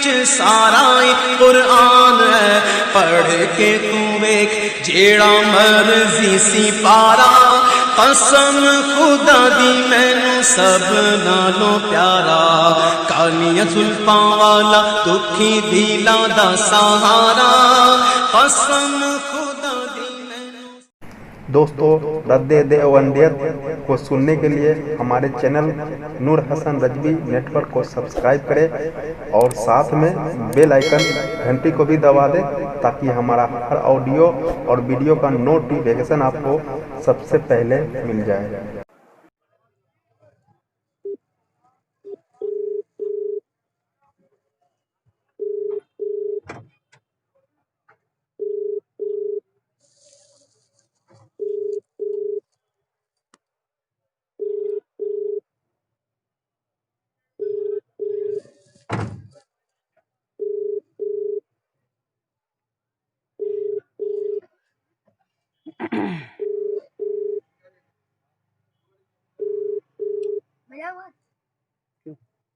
وچ سارا قرآن ہے، پڑھ کے تو ویکھ جیڑا مرضی سی پارا، قسم خدا دی مینوں سب نالوں پیارا، کالیاں زلفاں والا دکھی دلاں دا سہارا، قسم خدا دی مینوں۔ دوستو، رد دیوبندیت کو سننے کے لیے ہمارے چینل نور حسن رجوی نیٹ ورک کو سبسکرائب کریں اور ساتھ میں بیل آئیکن گھنٹی کو بھی دبا دیں تاکہ ہمارا ہر آڈیو اور ویڈیو کا نوٹیفیکیشن آپ کو سب سے پہلے مل جائے۔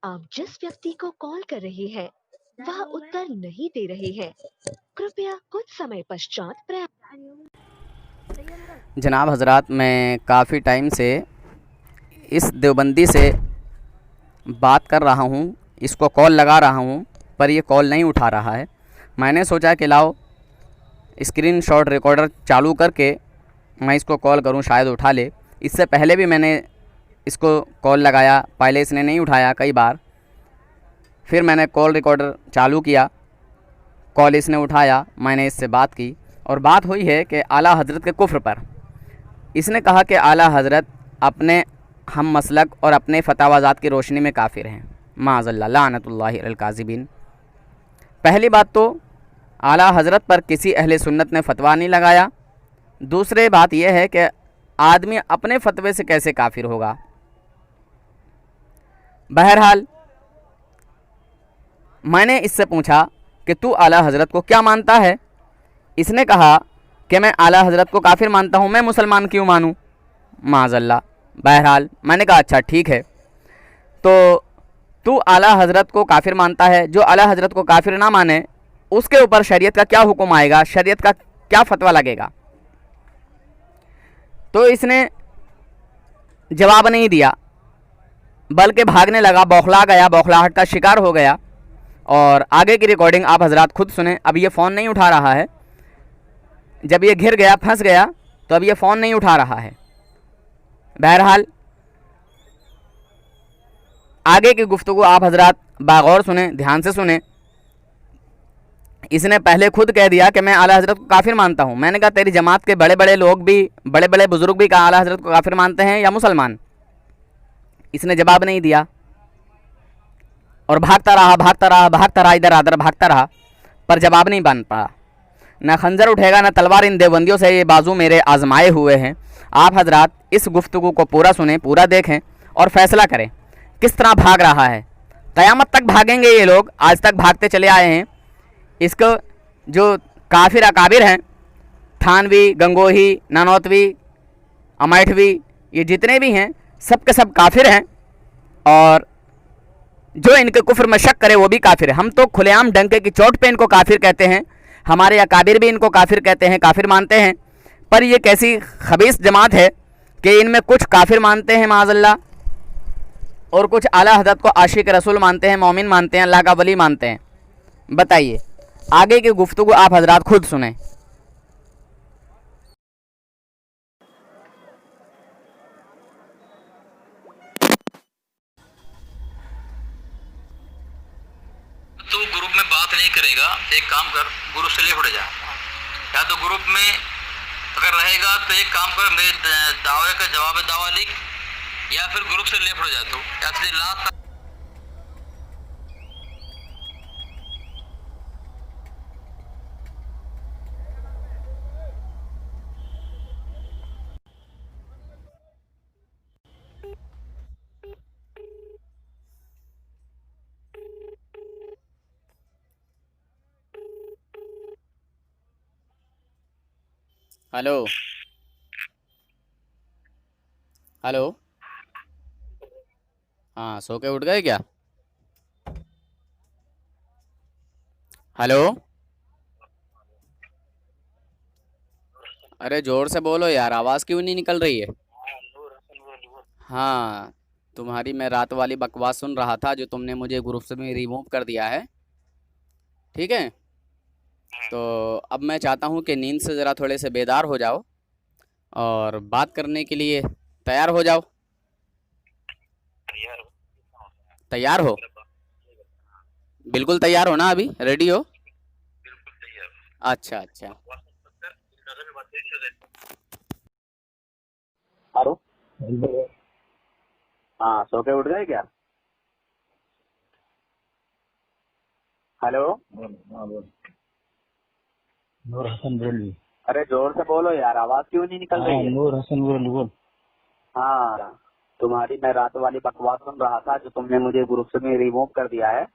آپ جس ویکتی کو کال کر رہے ہیں وہ اتر نہیں دے رہے ہیں، کرپیا کچھ سمے پشچات جناب حضرات، میں کافی ٹائم سے اس دیوبندی سے بات کر رہا ہوں، اس کو کال لگا رہا ہوں پر یہ کال نہیں اٹھا رہا ہے۔ میں نے سوچا کہ لاؤ اسکرین شاٹ ریکارڈر چالو کر کے میں اس کو کال کروں، شاید اٹھا لے۔ اس سے پہلے بھی میں نے اس کو کال لگایا، پہلے اس نے نہیں اٹھایا کئی بار، پھر میں نے کال ریکارڈر چالو کیا، کال اس نے اٹھایا، میں نے اس سے بات کی اور بات ہوئی ہے کہ اعلیٰ حضرت کے کفر پر۔ اس نے کہا کہ اعلیٰ حضرت اپنے ہم مسلک اور اپنے فتاوی ذات کی روشنی میں کافر ہیں، معاذ اللہ، لعنت اللہ علی الکاذبین۔ پہلی بات تو اعلیٰ حضرت پر کسی اہل سنت نے فتویٰ نہیں لگایا۔ دوسری بات یہ ہے کہ آدمی اپنے فتوے سے کیسے کافر ہوگا۔ بہرحال میں نے اس سے پوچھا کہ تو اعلیٰ حضرت کو کیا مانتا ہے؟ اس نے کہا کہ میں اعلیٰ حضرت کو کافر مانتا ہوں، میں مسلمان کیوں مانوں، معاذ اللہ۔ بہرحال میں نے کہا اچھا ٹھیک ہے، تو اعلیٰ حضرت کو کافر مانتا ہے، جو اعلیٰ حضرت کو کافر نہ مانے اس کے اوپر شریعت کا کیا حکم آئے گا، شریعت کا کیا فتویٰ لگے گا؟ تو اس نے جواب نہیں دیا بلکہ بھاگنے لگا، بوکھلا گیا، بوکھلاہٹ کا شکار ہو گیا۔ اور آگے کی ریکارڈنگ آپ حضرات خود سنیں۔ اب یہ فون نہیں اٹھا رہا ہے، جب یہ گھر گیا، پھنس گیا تو اب یہ فون نہیں اٹھا رہا ہے۔ بہرحال آگے کی گفتگو آپ حضرات باغور سنیں، دھیان سے سنیں۔ اس نے پہلے خود کہہ دیا کہ میں اعلیٰ حضرت کو کافر مانتا ہوں۔ میں نے کہا تیری جماعت کے بڑے بڑے لوگ بھی، بڑے بڑے بزرگ بھی کہا اعلیٰ حضرت کو کافر مانتے ہیں یا مسلمان؟ اس نے جواب نہیں دیا اور بھاگتا رہا، ادھر ادھر بھاگتا رہا، پر جواب نہیں بن پڑا۔ نہ خنجر اٹھے گا نہ تلوار، ان دیوبندیوں سے یہ بازو میرے آزمائے ہوئے ہیں۔ آپ حضرات اس گفتگو کو پورا سنیں، پورا دیکھیں اور فیصلہ کریں کس طرح بھاگ رہا ہے۔ قیامت تک بھاگیں گے یہ لوگ، آج تک بھاگتے چلے آئے ہیں۔ اس کو جو کافر اکابر ہیں، تھانوی، گنگوہی، نانوتوی، امائٹھوی، یہ جتنے بھی ہیں سب کے سب کافر ہیں، اور جو ان کے کفر میں شک کرے وہ بھی کافر ہے۔ ہم تو کھلے عام ڈنکے کی چوٹ پہ ان کو کافر کہتے ہیں، ہمارے اکابر بھی ان کو کافر کہتے ہیں، کافر مانتے ہیں، پر یہ کیسی خبیث جماعت ہے کہ ان میں کچھ کافر مانتے ہیں معاذ اللہ، اور کچھ اعلیٰ حضرت کو عاشق رسول مانتے ہیں، مومن مانتے ہیں، اللہ کا ولی مانتے ہیں۔ بتائیے، آگے کی گفتگو آپ حضرات خود سنیں۔ تو گروپ میں بات نہیں کرے گا، ایک کام کر، گروپ سے لے اڑ جا، یا تو گروپ میں اگر رہے گا تو ایک کام کر، میرے دعوے کا جواب دعویٰ لکھ، یا پھر گروپ سے لے اڑ جا، تو یا پھر لا۔ ہلو ہلو، ہاں، سو کے اٹھ گئے کیا؟ हेलो, अरे जोर से बोलो यार, आवाज़ क्यों नहीं निकल रही है? हाँ, तुम्हारी मैं रात वाली बकवास सुन रहा था जो तुमने मुझे ग्रुप से में रिमूव कर दिया है, ठीक है? तो अब मैं चाहता हूँ कि नींद से ज़रा थोड़े से बेदार हो जाओ और बात करने के लिए तैयार हो जाओ। तैयार हो? बिल्कुल तैयार हो ना? अभी रेडी हो? अच्छा अच्छा। हेलो। हाँ, सो के उठ गए क्या? हेलो। नूर हसन बोल। अरे जोर से बोलो यार, आवाज क्यों नहीं निकल रही है? नूर हसन बोल। हाँ, तुम्हारी मैं रात वाली बकवास सुन रहा था जो तुमने मुझे ग्रुप से में रिमूव कर दिया है,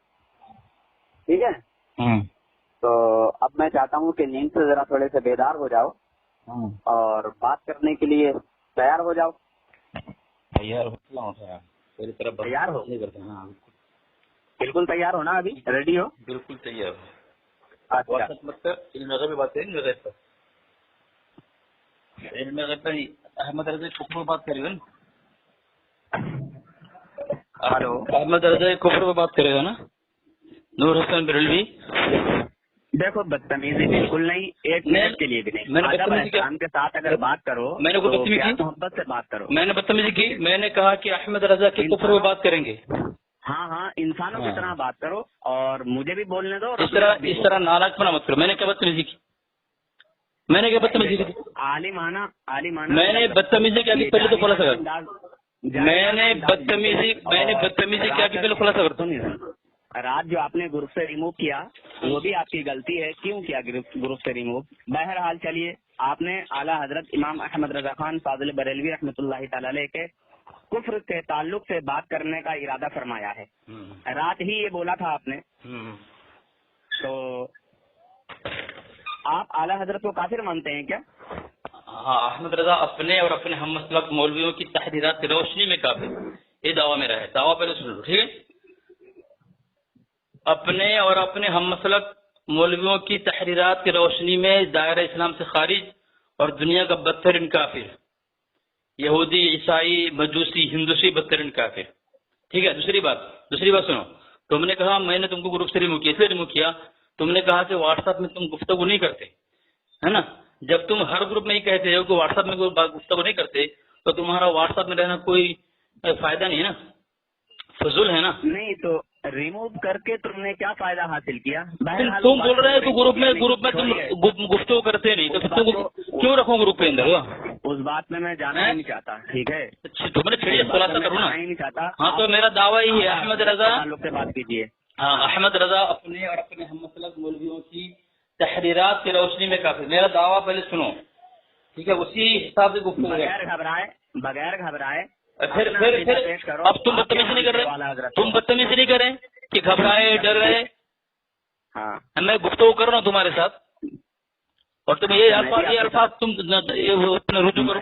ठीक है? तो अब मैं चाहता हूँ कि नींद से जरा थोड़े से बेदार हो जाओ और बात करने के लिए तैयार हो जाओ। तैयार हो तेरी तरफ तैयार हो? नहीं करते। हाँ बिल्कुल तैयार हो ना? अभी रेडी हो? बिल्कुल तैयार हो। अच्छा, व्हाट्सएप मत कर, इन नगर में बात करेंगे। नगर पर इन नगर पर अहमद रजा कुफर में बात करेगा ना? हेलो। अहमद रजा कुफर में बात करेगा ना? नूर हसन बरेलवी। देखो, बदतमीजी बिल्कुल नहीं, एक मिनट के लिए भी नहीं। मैंने अदब बदतमीजी किया? एहतराम के साथ अगर बात करो मैंने कोई तो बदतमीजी प्यार की? मोहब्बत से बात करो। मैंने बदतमीजी की? मैंने कहा कि अहमद रजा के कुफर में बात करेंगे। हाँ हाँ, इंसानों की हाँ। तरह बात करो और मुझे भी बोलने दो। और इस तरह नालायकपना मत करो। मैंने क्या बदतमीजी की? मैंने क्या बदतमीजी की? आलिमाना मैंने बदतमीजी क्या की? पहले तो खुलासा कर। मैंने बदतमीजी क्या की? पहले खुलासा कर। सुनिए, रात जो आपने ग्रुप से रिमूव किया वो भी आपकी गलती है। क्यों किया ग्रुप से रिमूव? बहरहाल चलिए, आपने आला हजरत इमाम अहमद रजा खान फाजिल बरेलवी रहमतुल्लाहि तआला अलैह के कुफ्र के ताल्लुक से बात करने का इरादा फरमाया है। रात ही ये बोला था आपने। तो आप आला हजरत को काफिर मानते हैं क्या? हाँ, अहमद रजा अपने और अपने हम मसलक मौलवियों की तहरीरात की रोशनी में काफिर, ये दावा मेरा है। दावा पहले सुन लो, ठीक है? अपने और अपने हम मसलक मौलवियों की तहरीरात की रोशनी में दायरा इस्लाम से खारिज और दुनिया का बदतरीन काफिर, यहूदी, ईसाई, मजूसी, हिंदूसी, बदतरीन काफिर, ठीक है? दूसरी बात सुनो। तुमने कहा मैंने तुमको ग्रुप से रिमूव किया, इसलिए रिमूव किया। तुमने कहा कि व्हाट्सएप में तुम गुफ्तगू नहीं करते, है ना? जब तुम हर ग्रुप में ही कहते हो कि व्हाट्सएप में कोई गुफ्तगू नहीं करते, तो तुम्हारा व्हाट्सएप में रहना कोई फायदा नहीं है ना, फजूल है ना? नहीं तो रिमूव करके तुमने क्या फायदा हासिल किया? तुम बोल रहे हो कि ग्रुप में तुम गुफ्तगू करते नहीं, तो फिर तुम क्यों रखो ग्रुप के अंदर? उस बात में मैं जाना ही नहीं चाहता, ठीक है? तुमने छेड़िए, खुलासा करो ना। नहीं चाहता। हाँ, तो मेरा दावा ही है, अहमद रजा लोग से बात कीजिए। हाँ, अहमद रजा अपने और अपने हम मसलक मौलवियों की तहरीरात की रोशनी में काफिर। मेरा दावा पहले सुनो, ठीक है? उसी हिसाब से गुफ्तगू बगैर घबराए फिर अब तुम बदतमीजी नहीं कर रहे, तुम बदतमीजी नहीं कर रहे कि घबराए डर रहे। हाँ, मैं गुफ्तगू कर रहा हूँ तुम्हारे साथ और तुम ये अल्फाज तुम रुजू करो,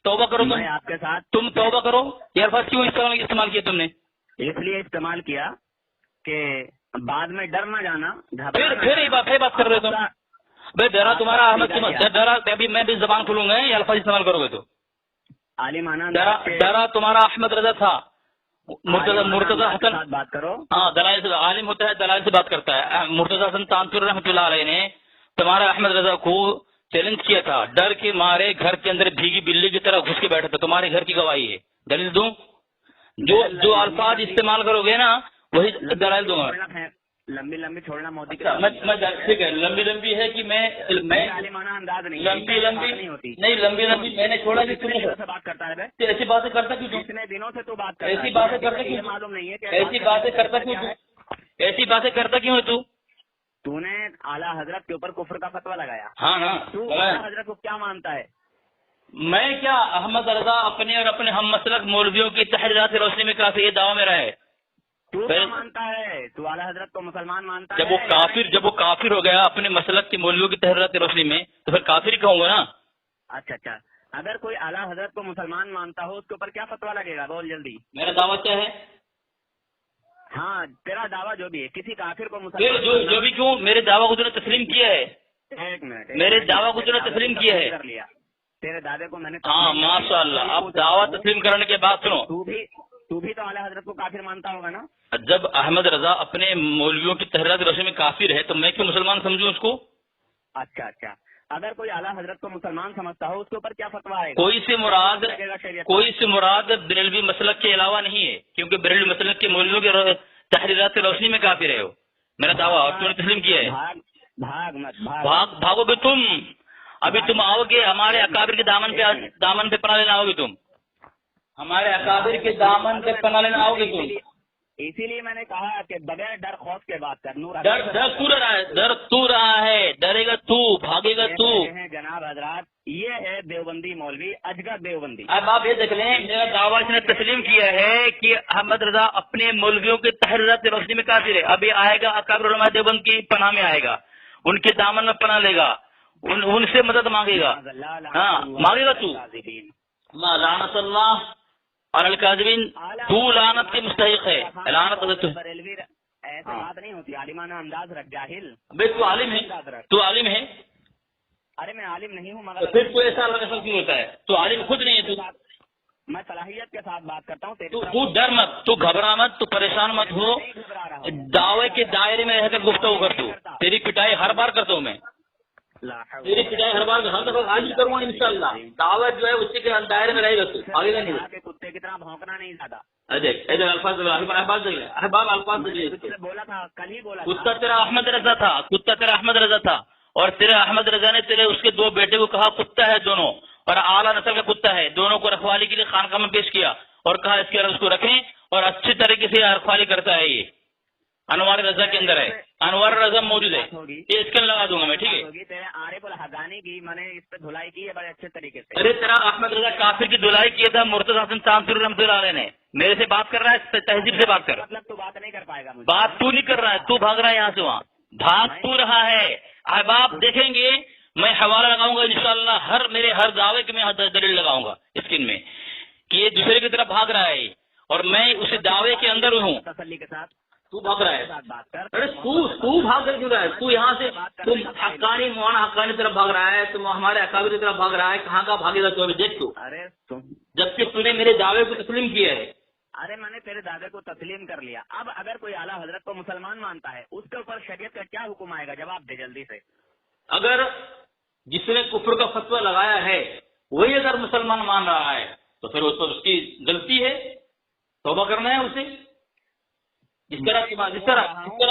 तौबा करो। मैं आपके साथ तुम तौबा करो। ये अल्फाज क्यों इस्तेमाल किया तुमने? इसलिए इस्तेमाल किया कि बाद में डर न जाना। फिर ये बात कर रहे हो तुम। भाई डरा तुम्हारा अहमद, डरा अभी मैं भी जबान खोलूंगा ये अल्फाज इस्तेमाल करोगे तो। आलिमाना डरा तुम्हारा अहमद रजा था, मुर्तजा हसन बात करो। हाँ, दलाइल से आलिम होता है, दलाइल से बात करता है। मुर्तजा हसन तानपुर रहमतुल्लाह अलैह ने तुम्हारा अहमद रजा को चैलेंज किया था, डर के मारे घर के अंदर भीगी बिल्ली की तरह घुस के बैठा था। तुम्हारे घर की गवाही है, दलील दूं? जो अल्फाज इस्तेमाल करोगे ना वही दलाइल दूंगा। लंबी छोड़ना मोदी अच्छा, ठीक है, लंबी है कि मैं आलिमाना अंदाज नहीं, लंबी होती नहीं, लंबी मैंने छोड़ा कि तुमने से बात करता है। ऐसी बातें करता क्यों? कितने दिनों से तू बात करता ऐसी बातें करता क्यों? मालूम नहीं है कि ऐसी बातें करता क्यों है तू? तूने आला हजरत के ऊपर कुफ्र का फतवा लगाया। हाँ ना, तू आला हजरत को क्या मानता है? मैं क्या? अहमद रजा अपने और अपने हम मसलक मौलवियों की तहरीरात की रोशनी में काफी, ये दावा मेरा है। तू क्या मानता है? तू आला हजरत को मुसलमान मानता है? जब वो काफिर हो गया अपने मसलक की मौलवियों की तहरीरात की रोशनी में, तो फिर काफिर ही कहूंगा ना। अच्छा, अगर कोई आला हजरत को मुसलमान मानता हो उसके ऊपर क्या फतवा लगेगा? बोल जल्दी। मेरा दावा क्या है? हाँ तेरा दावा जो भी है, किसी काफिर को फिर जो भी क्यों, मेरे दावा को तूने तस्लीम किया है, एक मिनट, मेरे दावा को तूने तस्लीम किया है। कर लिया, तेरे दावे को मैंने हाँ माशाअल्लाह। अब दावा तस्लीम करने के बाद सुनो, तू भी तो आला हजरत को काफिर मानता होगा ना? जब अहमद रजा अपने मौलवियों की तहरीरात रोशनी में काफिर है तो मैं क्यों मुसलमान समझूं उसको? अच्छा अच्छा, अगर कोई आला हजरत को मुसलमान समझता हो उसके ऊपर क्या फतवा आएगा? कोई से मुराद बरेलवी मसलक के अलावा नहीं है, क्योंकि बरेलवी मसलक के मौलवियों के तहरीरात रोशनी में काफिर है वो, मेरा दावा। और तुमने तस्लीम किया है। भाग मत भागोगे तुम। अभी तुम आओगे हमारे अकाबिर के दामन पे पनाह लेना आओगे तुम, हमारे अकाबिर के दामन पे पनाह लेना आओगे तुम। इसीलिए मैंने कहा कि बगैर डर खौफ के बात कर। डर तू रहा है, डर तू रहा है, डरेगा तू, भागेगा तू। जनाब हजरात, ये है देवबंदी मौलवी अजगर देवबंदी। अब आप ये देख लें, मेरा दावा इसने तस्लीम किया है कि अहमद रजा अपने मौलवियों के तहरीरात रोशनी में काफिर है। अभी आएगा अकाबिर उलमा देवबंद की पनाह में आएगा, उनके दामन में पनाह लेगा, उनसे मदद मांगेगा। हाँ मांगेगा तू। लानतल्लाह और अलकाज़िबीन, तू लानत के मुस्तहिक है। लानत ऐसे बात नहीं होती, आलिमाना अंदाज रख जाहिल। बे तू आलिम है, तू आलिम है। अरे मैं आलिम नहीं हूँ, तो फिर तू ऐसा क्यों होता है? तू आलिम खुद नहीं है तू। मैं सलाहियत के साथ बात करता हूँ। तू डर मत, तू घबरा मत, तू परेशान मत हो। दावे के दायरे में रहकर गुफ्तगू कर तू। तेरी पिटाई हर बार करता हूँ मैं, तेरी पिटाई हर बार हर दफा आज करूँगा इंशाल्लाह। दावा जो है उसी के दायरे में रहेगा तू, आगे नहीं। कुत्ते की तरह भौंकना नहीं ज्यादा। इधर अल्फाज अल्फाज बोला था, कल ही बोला। कुत्ता तेरा अहमद रजा था, कुत्ता तेरा अहमद रजा था। और तेरे अहमद रजा ने तेरे उसके दो बेटे को कहा कुत्ता है दोनों, और आला नस्ल का कुत्ता है, दोनों को रखवाली के लिए खानका में पेश किया और कहा इसके अंदर उसको रखें, और अच्छी तरीके से रखवाली करता है। ये अनवार रजा के अंदर है, अनवार रजा मौजूद है, ये इसके लगा दूंगा मैं, ठीक है। तेरे आरिफ उल हदानी की मैंने इस पे धुलाई की है बड़े अच्छे तरीके से। अरे तेरा अहमद रजा काफिर की धुलाई किया था मुर्तज़ा हसन तानसूरी रहमतुल्लाह ने। मेरे से बात कर रहा है, तहजीब से बात कर। मतलब तू बात नहीं कर पाएगा मुझे। बात तू नहीं कर रहा है, तू भाग रहा है यहाँ से वहाँ, भाग तू रहा है। अब आप देखेंगे मैं हवाला लगाऊंगा इंशाल्लाह, हर दावे के मैं दलील लगाऊंगा स्क्रीन में कि ये दूसरे की तरफ भाग रहा है और मैं उस दावे के अंदर हूँ। तसल्ली के साथ तू भाग रहा है। बात कर। अरे तू भाग कर क्यों रहा है? तू यहाँ से तुम हक्कानी मौलाना हक्कानी तरफ भाग रहा है, तुम हमारे अकाबिर की तरफ भाग रहा है। कहाँ का भागेगा तू? अभी देख तू। अरे तुम जबकि तूने मेरे दावे को तस्लीम किया है। अरे मैंने तेरे दावे को तस्लीम कर लिया। अब अगर कोई आला हजरत को मुसलमान मानता है उसके ऊपर शरीयत का क्या हुक्म आएगा? जवाब दे जल्दी से। अगर जिसने कुफ्र का फतवा लगाया है वही अगर मुसलमान मान रहा है तो फिर उस पर उसकी गलती है, तौबा करना है उसे। जिस तरह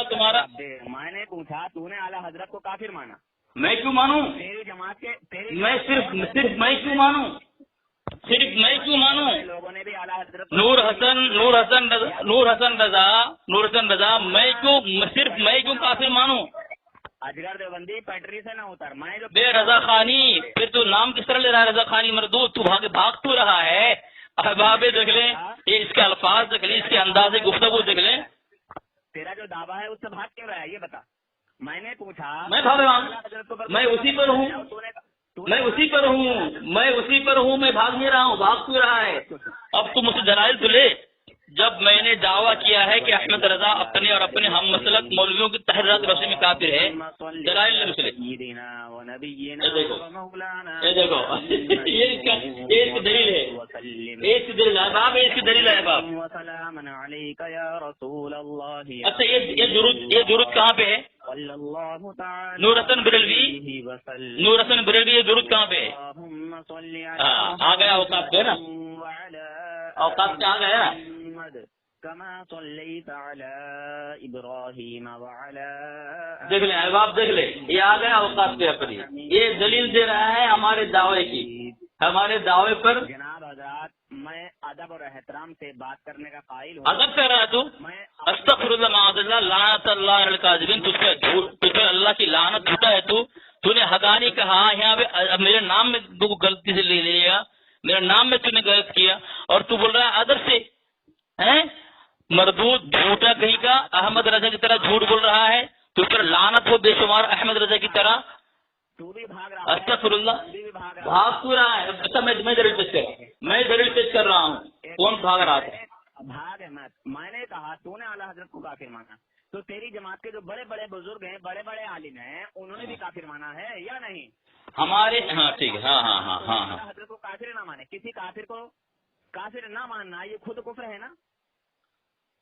तुम्हारा मैंने पूछा, तूने आला हजरत को काफिर माना, मैं क्यों मानूं? तेरी जमात के मैं सिर्फ मैं क्यों मानूं? सिर्फ मैं क्यों मानूं? लोगों ने भी आला हजरत नूर हसन रजा मैं क्यों काफिर मानूं? अजगर देवबंदी पटरी से ना उतर। मैं जो बे रजा खानी, फिर तू नाम किस तरह ले रहा है? रजा खानी मरदूद, तू भाग तू रहा है। अहबाबे देख ले, ये इसके अल्फाज देख ले, इसके अंदाज़े गुफ्तगू देख ले। तेरा जो दावा है उससे भाग क्यों रहा है ये बता। मैंने पूछा, मैं भाग रहा हूँ, मैं उसी पर हूँ, मैं उसी पर हूँ, मैं भाग नहीं रहा हूँ, भाग क्यों रहा है? अब तू मुझसे दलाइल तो ले। जब मैंने दावा किया है कि अहमद रजा अपने और अपने हम मसलक मौलवियों की तहरीरात रोशनी में काफिर है, दलाइल ले मुझे। ये देखो ये इसकी दलील है, इसकी दलील है बाप, इसकी दलील है बाप। अच्छा ये दुरूद कहाँ पे है? नूर हसन बरेलवी ये दुरूद कहाँ पे है? आ गया औकात पे ना, औकात पे आ गया। देख ले अहबाब, देख ले ये आ गया औकात पे अपनी। ये दलील दे रहा है हमारे दावे की, हमारे दावे पर। जनाब हज़रात, मैं अदब और एहतराम से बात करने का कायल हूँ। अदब कर रहा है तू? अस्तग़फिरुल्लाह माअज़ल्लाह, लानतल्लाह अलल काज़िबीन। तुझे अल्लाह की लानत झूठा है तू। तूने हदानी कहा, यहाँ पे मेरे नाम में तू गलती से ले लिया, मेरे नाम में तूने गलत किया और तू बोल रहा है अदब से, हैं? मरदूद झूठा कहीं का, अहमद रजा की तरह झूठ बोल रहा है। तू पर लानत हो बेशुमार अहमद रजा की तरह। तू भी भाग रहा है। अस्तग़फिरुल्लाह, भाग क्यों रहा है? अच्छा मैं दलील पेश कर रहा हूँ। कौन भाग रहा था? भाग मत। मैंने कहा तूने आला हजरत को काफिर माना, तो तेरी जमात के जो बड़े बड़े बुजुर्ग हैं, बड़े बड़े आलिम हैं, उन्होंने भी काफिर माना है या नहीं? हमारे हाँ ठीक है हाँ हाँ हाँ हाँ हाँ हजरत को काफिर ना माने, किसी काफिर को काफिर ना मानना ये खुद कुफ्र है ना?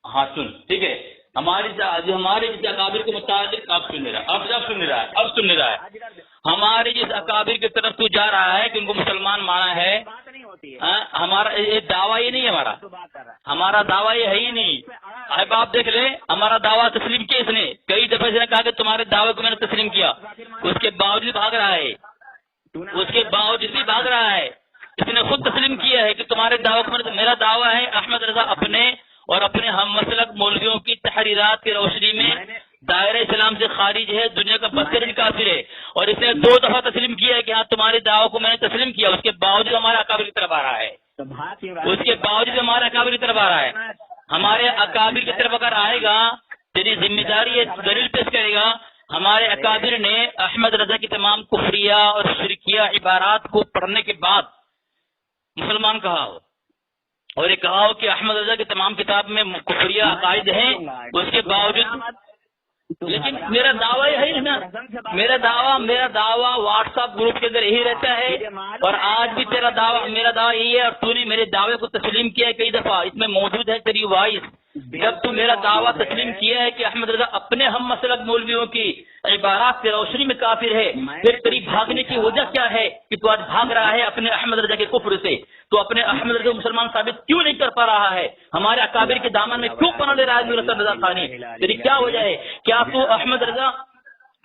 हाँ सुन ठीक है, हमारे जो हमारे जिस अकाबिर के मुताबिक अब सुन रहा है, अब सुन रहा है हमारे जिस अकाबिर की तरफ तू जा रहा है कि उनको मुसलमान माना है, बात नहीं होती है, हमारा ये दावा ये नहीं है, तो बात कर रहा है। हमारा दावा ये है ही नहीं। अब आप देख ले, हमारा दावा तस्लीम किया इसने, कई दफे इसने कहा कि तुम्हारे दावे को मैंने तस्लीम किया, उसके बावजूद भाग रहा है, उसके बावजूद भी भाग रहा है। इसने खुद तस्लीम किया है कि तुम्हारे दावे को मैंने, मेरा दावा है अहमद रजा अपने और अपने हम मसलक मौलवियों की तहरीरात की रोशनी में दायरे इस्लाम से खारिज है, दुनिया का बदतरीन काफिर है। और इसने 2 दफा तस्लीम किया है कि हाँ तुम्हारे दावों को मैंने तस्लीम किया, उसके बावजूद हमारे अकाबिर की तरफ आ रहा है, तो बात ही उसके बावजूद हमारे अकाबिर की तरफ आ रहा है। हमारे अकाबिर की तरफ अगर आएगा, तेरी जिम्मेदारी है, दलील पेश करेगा। हमारे अकाबिर ने अहमद रजा की तमाम कुफरिया और शिरकिया इबारात को पढ़ने के बाद मुसलमान कहा हो, और ये कहा हो कि अहमद रजा की तमाम किताब में कुफरिया अकायद हैं, उसके बावजूद। लेकिन मेरा दावा यही है ना, मेरा दावा व्हाट्सएप ग्रुप के अंदर यही रहता है, और आज भी तेरा दावा, मेरा दावा यही है, और तूने मेरे दावे को तस्लीम किया है कई दफा, इसमें मौजूद है तेरी वॉइस। जब तू मेरा दावा तस्लीम किया है कि अहमद रजा अपने हम मसलक मौलवियों की इबारात की रोशनी में काफिर है, फिर तेरी भागने की वजह क्या है कि तू आज भाग रहा है अपने अहमद रजा के कुफ्र से? तो अपने अहमद रजा को मुसलमान साबित क्यों नहीं कर पा रहा है? हमारे अकाबिर के दामन में क्यों पना ले रहा है नूर हसन रजा खानी? तेरी क्या वजह है? क्या तू अहमद रजा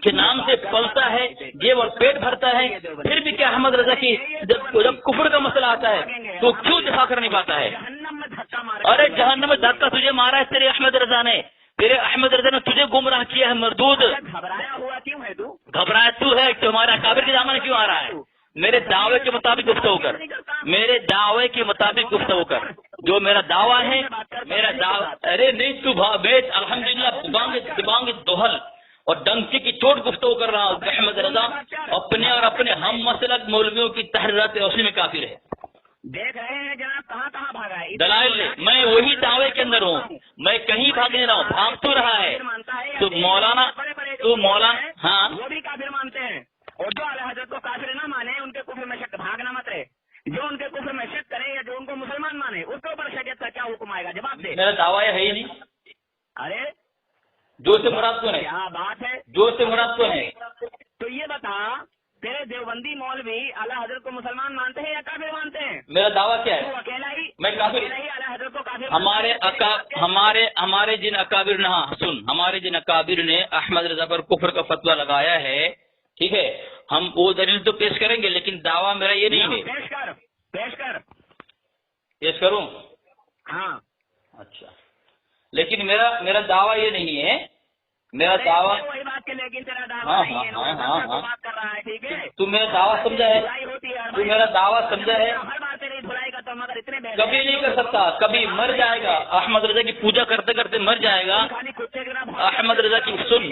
के नाम से पलता है, जेब और पेट भरता है, फिर भी क्या अहमद रजा की जब कुफ्र का मसला आता है तो क्यों दिफा कर नहीं पाता है? अरे जहन्नम में धक्का तुझे मारा है तेरे अहमद रजा ने, तेरे अहमद रजा ने तुझे गुमराह किया है मरदूद। घबराया हुआ क्यों है तू? घबराया तू है कि हमारे अकाबिर के दामन क्यों आ रहा है? मेरे दावे के मुताबिक गुफ्तगू कर, मेरे दावे के मुताबिक गुफ्तगू कर, जो मेरा दावा है, मेरा दावा। अरे नहीं तू बेच अल्हम्दुलिल्लाह दिबांग दोहल और डंके की चोट गुफ्तगू कर रहा हूँ। अहमद रजा अपने और अपने हम मसलक मौलवियों की तहरीरात रोशनी में काफिर है। देख रहे हैं जनाब कहाँ कहाँ भागा है। दलाइल ले, मैं वही दावे के अंदर हूँ, मैं कहीं भाग नहीं रहा हूँ, भाग तो रहा है। तो मौलाना हाँ वो भी काफिर मानते हैं, और जो आला हजरत को काफिर ना माने उनके कुफ्र में शक, भागना मत रहे। जो उनके कुफ्र में शक करे या जो उनको मुसलमान माने उसके ऊपर शरीयत का क्या हुक्म आएगा? जवाब दे। मेरा दावा है ही नहीं। अरे जो से मुराद कौन है? क्या बात है? जो से मुराद कौन है? तो ये बता, तेरे देवबंदी मौलवी आला हजरत को मुसलमान मानते हैं या काफिर मानते हैं? मेरा दावा क्या तू है? अकेला ही, मैं काफिर। अकेला ही आला हजरत को काफिर हमारे जिन अकाबिर ने, हाँ सुन, हमारे जिन अकाबिर ने अहमद रजा पर कुफ्र का फतवा लगाया है, ठीक है, हम वो दलील तो पेश करेंगे, लेकिन दावा मेरा ये नहीं है। पेश करूं? हाँ अच्छा, लेकिन मेरा दावा ये नहीं है, मेरा दावा वही बात के, लेकिन तेरा दावा हाँ नहीं हाँ है, हाँ हाँ हाँ बात कर रहा है, ठीक है? तू मेरा दावा समझा है? धुलाई होती है, तू मेरा दावा समझा है? हर बार तेरी धुलाई का तो मगर इतने कभी नहीं कर सकता, कभी मर जाएगा। अहमद रजा की पूजा करते करते मर जाएगा। खाली कुत्ते की तरह अहमद रजा की सुन,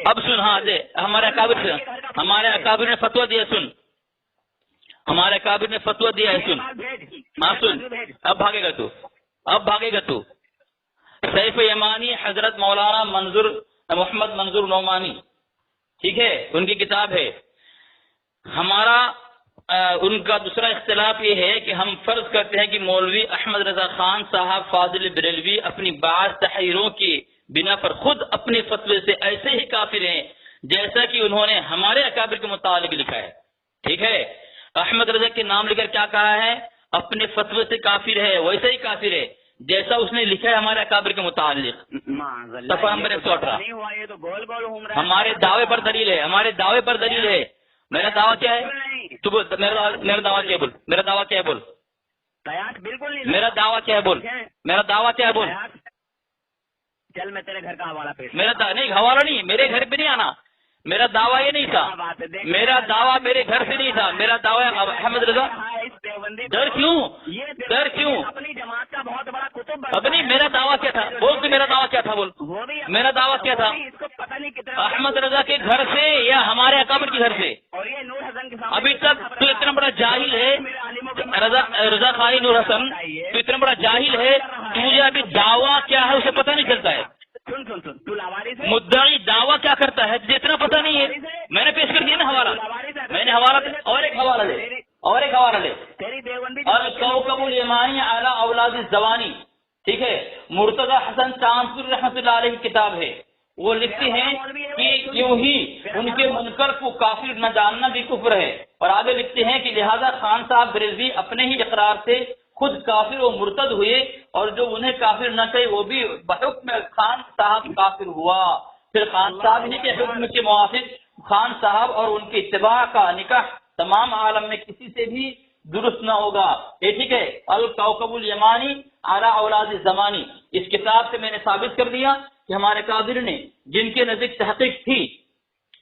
अब सुन, हाँ दे, हमारे अकाबिर ने फतवा दिया, सुन, हमारे अकाबिर ने फतवा दिया है, सुन, हाँ सुन, अब भागेगा तू। सैफ यमानी हजरत मौलाना मोहम्मद मंजूर नौमानी, ठीक है, उनकी किताब है। हमारा उनका दूसरा इख्तिलाफ ये है कि हम फर्ज करते हैं कि मौलवी अहमद रजा खान साहब फाजिल बरेलवी अपनी बाज़ तहरीरों की बिना पर खुद अपने फतवे से ऐसे ही काफिर हैं जैसा कि उन्होंने हमारे अकाबिर के मुतालिक लिखा है, ठीक है। अहमद रजा के नाम लेकर क्या कहा है? अपने फतवे से काफिर है, वैसे ही काफिर है जैसा उसने लिखा है हमारे अकाबिर के मुतालिक। सफा नंबर 118 हमारे दावे पर दलील है, हमारे दावे पर दलील है। मेरा दावा क्या है? तू बोल, मेरा दावा क्या है बोल, मेरा दावा क्या है बोल, बिल्कुल नहीं, मेरा दावा क्या है बोल, मेरा दावा क्या है बोल। चल मैं तेरे घर का हवाला पेश, नहीं हवाला नहीं, मेरे घर पे नहीं आना। मेरा दावा ये नहीं था, मेरा दावा मेरे घर से नहीं था, मेरा दावा अहमद रजा। डर क्यों? अपनी जमात का बहुत बड़ा कुतुब। अब नहीं, मेरा दावा क्या था बोल, तू मेरा दावा क्या था बोल, मेरा दावा क्या था? इसको पता नहीं कितना अहमद रजा के घर से या हमारे अकाबिर के घर से? और ये नूर हसन के अभी तक तू इतना बड़ा जाहिल है, रजा खानी नूर हसन, तू इतना बड़ा जाहिल है, तुझे अभी दावा क्या है उसे पता नहीं चलता है। सुन तू लावारिस है। मुद्दाई दावा क्या करता है तुझे इतना पता नहीं है? मैंने पेश कर दिया ना हवाला, मैंने हवाला और एक हवाला ले तेरी देवबंदी और कौकबुल यमानी अला औलाद जवानी, ठीक है, मुर्तजा हसन चांदपुर रहमतुल्लाह अलैह की किताब है। वो लिखते हैं कि यूं ही उनके मुनकर को काफिर न जानना भी कुफ्र है, और आगे लिखते हैं कि लिहाजा खान साहब बरेलवी अपने ही इकरार से खुद काफिर व मुर्तद हुए, और जो उन्हें काफिर न कहे वो भी बहुक्म खान साहब काफिर हुआ। फिर खान साहब ही के हुक्म के मुआफिक खान साहब और उनके इत्तिबा का निकाह तमाम आलम में किसी से भी दुरुस्त न होगा। ये ठीक है। अल कौकबुल यमानी आला औलाद जमानी, इस किताब से मैंने साबित कर दिया कि हमारे कादिर ने जिनके नजदीक तहकीक थी,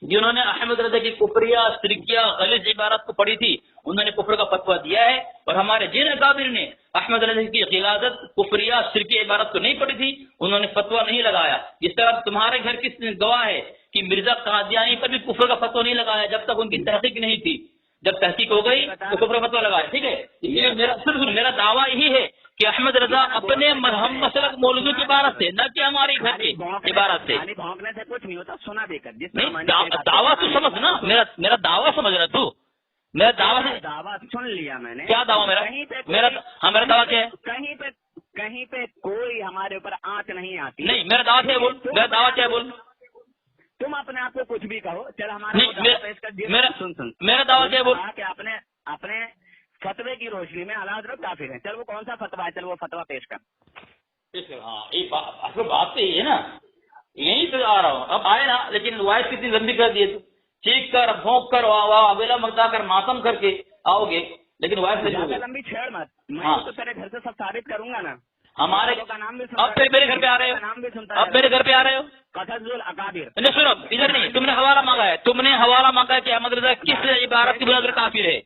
जिन्होंने अहमद रजा की कुफरिया शिरकिया गलीज इबारत को पढ़ी थी, उन्होंने कुफर का फतवा दिया है। और हमारे जिन कादिर ने अहमद रजा की गिलादत कुफरिया शिरकी इबारत को नहीं पढ़ी थी, उन्होंने फतवा नहीं लगाया। इस तरह तुम्हारे घर की गवाह है कि मिर्जा कादियानी पर भी कुफर का फतवा नहीं लगाया जब तक उनकी तहकीक नहीं थी। जब तहकीक हो गई तो कुफर का फतवा लगाया, ठीक है। इसलिए मेरा दावा यही है कि अहमद रजा अपने हम मसलक मौलवी की इबारत से, न कि हमारी घर की इबारत से। भौंकने से कुछ नहीं होता, सुना देकर दावा तो समझ ना, मेरा दावा समझ रहा तू। मेरा दावा सुन लिया मैंने। क्या दावा मेरा दावा क्या है? कहीं पे कोई हमारे ऊपर आंच नहीं आती। नहीं, मेरा दावा क्या है बोल, मेरा दावा क्या है बोल। तुम अपने आप को कुछ भी कहो, चल सुन मेरा दावा क्या है बोल। कि अपने फतवे की रोशनी में आला हज़रत काफिर है। चल वो कौन सा फतवा है, चल वो फतवा पेश कर। हाँ, ये बात तो यही है ना, यही तो आ रहा हूँ। अब आए ना, लेकिन वॉइस कितनी लंबी कर दिए तू, चीख कर भोंक कर वाह अवेला मगदा कर मातम करके आओगे, लेकिन वॉइस लंबी छेड़ मत। मैं तो तेरे घर से सब साबित करूंगा ना। हमारे का नाम भी अब फिर मेरे घर पे आ रहे हो, नाम भी सुनता अब मेरे घर पे आ रहे हो। कसजुल अकाबिर। नहीं सुनो, इधर नहीं, तुमने हवाला मांगा है, कि अहमद रजा किस इबारत की बुनियाद पर काफिर है।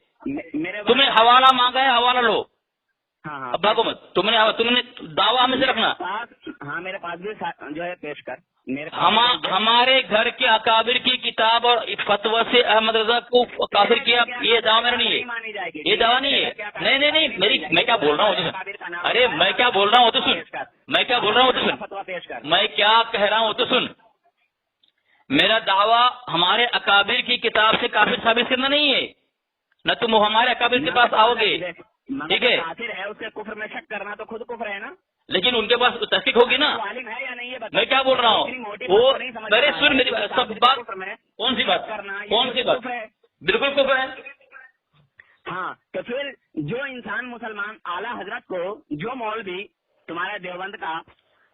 तुमने हवाला मांगा है, हवाला लो। हाँ, अब भागो मत। तुमने दावा हमें से रखना। हाँ, मेरे पास भी जो है पेश कर। हमारे घर के अकाबिर की किताब और फतवा से अहमद रजा को काफिर किया, ये दावा मेरा नहीं है, ये दावा नहीं है। नहीं, मैं क्या बोल रहा हूँ तो सुन। अरे मैं क्या बोल रहा हूँ तो सुन, मैं क्या बोल रहा हूँ तो सुन, मैं क्या कह रहा हूँ तो सुन। मेरा दावा हमारे अकाबिर की किताब से काफिर साबित करना नहीं है, न तुम हमारे अकाबिर के पास आओगे, ठीक है। काफिर है, उसके कुफ्र में शक करना तो खुद कुफ्र है ना। लेकिन उनके पास तहकीक होगी ना। है या नहीं, मैं क्या बोल रहा हूँ वो, अरे सुन मेरी सब बात, कौन सी बात, बिल्कुल कुफ्र है। हाँ, तो फिर जो इंसान मुसलमान आला हजरत को, जो मौलवी तुम्हारे देवबंद का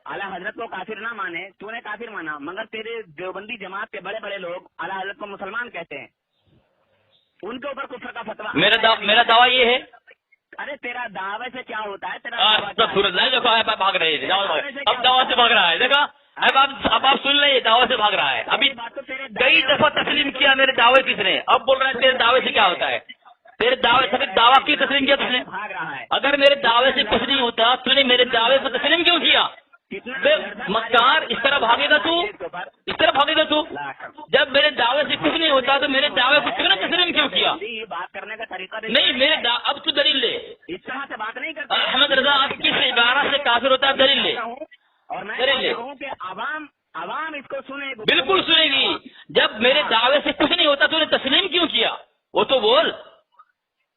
आला हजरत को काफिर ना माने, तूने काफिर माना, मगर तेरे देवबंदी जमात के बड़े बड़े लोग आला हजरत को मुसलमान कहते हैं, उनके ऊपर कुफ्र का फतवा। मेरा दावा ये है। अरे तेरा दावे से क्या होता है? तेरा देखो भाग रहे थे, अब दावा से भाग रहा है, देखा अब आप सुन ले, दावा से भाग रहा है। अभी कई दफा तस्लीम किया मेरे दावे किसने, अब बोल रहे हैं तेरे दावे से क्या होता है। तेरे दावे से दावा की तस्लीम किया तुझने, भाग रहा है। अगर मेरे दावे से कुछ नहीं होता तूने मेरे दावे पर तस्लीम क्यों किया? मक्कार, इस तरह भागेगा तू, इस तरह भागेगा तू। जब मेरे दावे से कुछ नहीं होता तो मेरे दावे को तूने तस्लीम क्यों किया? बात करने का तरीका नहीं, मेरे अब तू दलील ले। इस तरह से बात नहीं करता। अहमद रजा अब किस इबारत से काफिर होता है, दलील ले। और मैं कहूँ कि अवाम इसको सुने, बिल्कुल सुनेगी। जब मेरे दावे से कुछ नहीं होता तूने तस्लीम क्यों किया, वो तो बोल।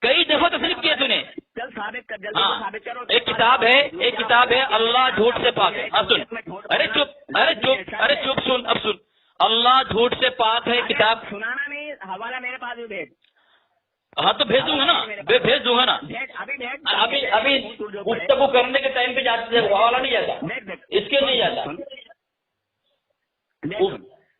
कई दफा तस्लीम किया तूने। चल साबित कर, जल्दी साबित करो। एक किताब है अल्लाह झूठ से पाक है। अब सुन, अरे चुप सुन, अब सुन। अल्लाह झूठ से पाक है किताब। सुनाना नहीं, हवाला मेरे पास भी भेज। हाँ तो भेज दूंगा ना, भेज दूंगा ना। अभी गुफ्तगू करने के टाइम पे जाते हवाला नहीं जाता, इसके नहीं जाता।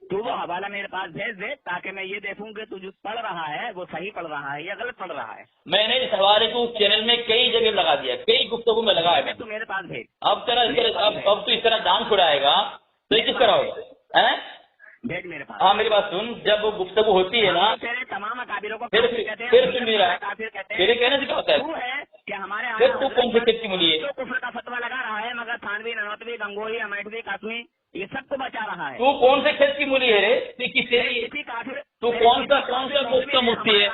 तू वो हवाला मेरे पास भेज दे, ताकि मैं ये देखूं कि तू जो पढ़ रहा है वो सही पढ़ रहा है या गलत पढ़ रहा है। मैंने इस हवाले को चैनल में कई जगह लगा दिया, कई गुफ्तगू में लगाया मैं। तू मेरे पास भेज। अब तू इस तरह जान छुड़ाएगा तो ये किस तरह होगा, है? भेज मेरे पास। हाँ मेरी बात सुन, जब गुफ्तगू होती है ना, तेरे तमाम अकाबिरों को फिर सुन मेरा, तेरे कहने से क्या होता है? तू है कि हमारे फिर तू कौन सी किसकी मूली है? तो कुफ्र का फतवा लगा रहा है, मगर थानवी, ननौतवी, गंगोही, अमेठवी, कासमी, ये सबको बचा रहा है। तू कौन से खेत की मूली है रे? तू कौन सा मुफ्ती है?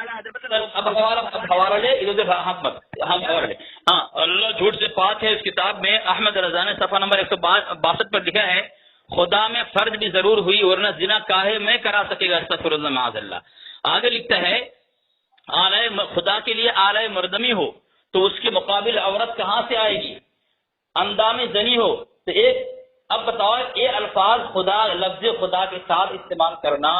अब हवाला ले, इधर हाथ मत, हवाला ले। हाँ, अल्लाह झूठ से पाक है। इस किताब में अहमद रजा ने सफा नंबर 162 पर लिखा है, خدا میں فرض بھی ضرور ہوئی ورنہ زنا کاہے میں کرا سکے گا، استغفر اللہ معاذ اللہ۔ آگے لکھتا ہے خدا کے لیے اعلی مردمی ہو تو اس کے مقابل عورت کہاں سے آئے گی؟ اندام زنی ہو تو اب بتاؤ یہ الفاظ خدا، لفظ خدا کے ساتھ استعمال کرنا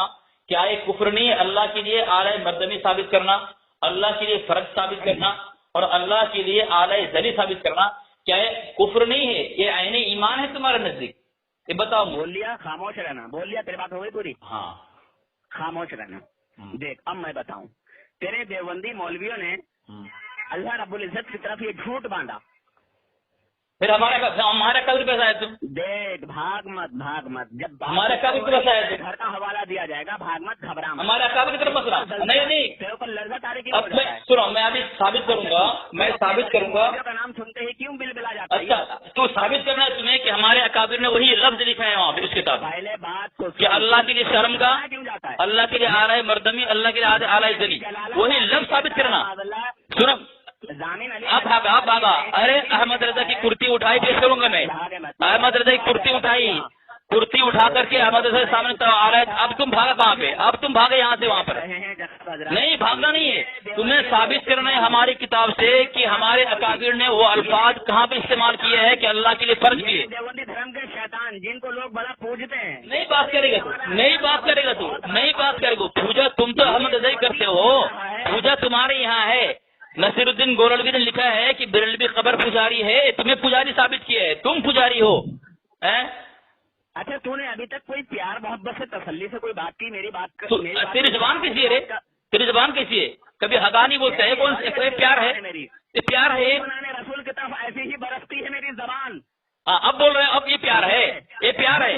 کیا یہ کفر نہیں ہے؟ اللہ کے لیے اعلی مردمی ثابت کرنا، اللہ کے لیے فرض ثابت کرنا اور اللہ کے لیے اعلی زنی ثابت کرنا کیا یہ کفر نہیں ہے؟ یہ عین ایمان ہے تمہارے نزدیک؟ یہ بتاؤ۔ بول لیا خاموش رہنا، بول لیا تیری بات ہو گئی پوری؟ ہاں خاموش رہنا۔ دیکھ اب میں بتاؤں، تیرے دیوبندی مولویوں نے اللہ رب العزت کی طرف یہ جھوٹ باندھا، پھر ہمارا قبر پہ آئے تم؟ دیکھ بھاگ مت جب ہمارا قبر کی طرف آئے تم؟ گھر کا حوالہ دیا جائے گا، بھاگ مت گھبرا مت۔ ہمارا قبر کی طرف مسئلہ نہیں تیرے اوپر لرزہ تارے کی اب میں سنو، میں ابھی ثابت کروں گا، میں ثابت کروں گا۔ کا نام سنتے ہی کیوں بل بلا جاتا ہے؟ اچھا تو ثابت کرنا ہے تمہیں کہ ہمارے اکابر نے وہی لفظ لکھا ہے وہاں پہ اس کتاب میں پہلے بات کو کہ اللہ کے لیے شرم کا، کیوں جاتا ہے؟ اللہ کے لیے اعلی مردمی، اللہ کے لیے اعلی زنی، وہی لفظ ثابت کرنا۔ سنو اب بھاگا، ارے احمد رضا کی کرتی اٹھائی، پیش کروں گا میں۔ احمد رضا کی کرتی اٹھائی، کرتی اٹھا کر کے احمد رضا کے سامنے آ رہا ہے، اب تم بھاگا کہاں پہ؟ اب تم بھاگے یہاں سے وہاں پر؟ نہیں بھاگنا نہیں ہے، تمہیں ثابت کرنا ہے ہماری کتاب سے کہ ہمارے اکابر نے وہ الفاظ کہاں پہ استعمال کیے ہیں کہ اللہ کے لیے فرض کیے۔ دیوبندی دھرم کے شیطان جن کو لوگ بڑا پوجتے ہیں، نہیں بات کرے گا تو، نہیں بات کرے گا تو، نہیں بات کرے گا۔ پوجا تم تو احمد رضا ہی کرتے ہو، پوجا تمہارے یہاں ہے۔ نصیر الدین گولڑوی نے لکھا ہے کہ بریلوی قبر پجاری ہے، تمہیں پجاری ثابت کیا ہے، تم پجاری ہو۔ اچھا تو نے ابھی تک کوئی پیار محبت سے تسلی سے کوئی بات کی؟ میری بات تیری زبان کیسی ہے رے؟ تیری زبان کیسی ہے؟ کبھی حقا نہیں بولتا ہے، کون سے پیار ہے؟ یہ پیار ہے؟ رسول کی طرف ایسی ہی برستی ہے میری زبان۔ اب بول رہے ہیں اب یہ پیار ہے، یہ پیار ہے؟